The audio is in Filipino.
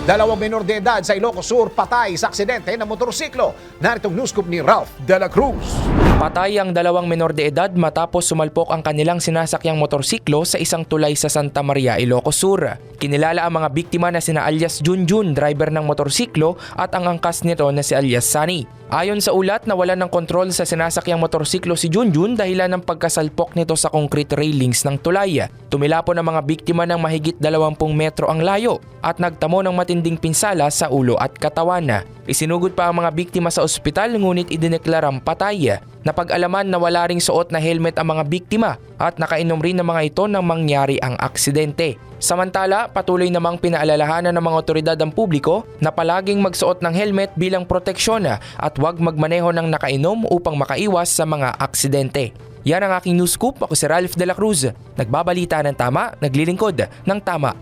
Dalawang menor de edad sa Ilocos Sur patay sa aksidente ng motorsiklo. Naritong news scoop ni Ralph De La Cruz. Patay ang dalawang menor de edad matapos sumalpok ang kanilang sinasakyang motorsiklo sa isang tulay sa Santa Maria, Ilocos Sur. Kinilala ang mga biktima na sina alias Junjun, driver ng motorsiklo, at ang angkas nito na si alias Sunny. Ayon sa ulat, nawalan ng kontrol sa sinasakyang motorsiklo si Junjun dahilan ng pagkasalpok nito sa concrete railings ng tulay. Tumilapon ang mga biktima ng mahigit 20 metro ang layo at nagtamo ng matinding pinsala sa ulo at katawan. Isinugod pa ang mga biktima sa ospital ngunit idineklarang patay. Napag-alaman na wala ring suot na helmet ang mga biktima at nakainom rin ng mga ito nang mangyari ang aksidente. Samantala, patuloy namang pinaalalahanan ng mga otoridad ang publiko na palaging magsuot ng helmet bilang proteksyon at huwag magmaneho ng nakainom upang makaiwas sa mga aksidente. Yan ang aking news scoop. Ako si Ralph De La Cruz. Nagbabalita ng tama, naglilingkod ng tama.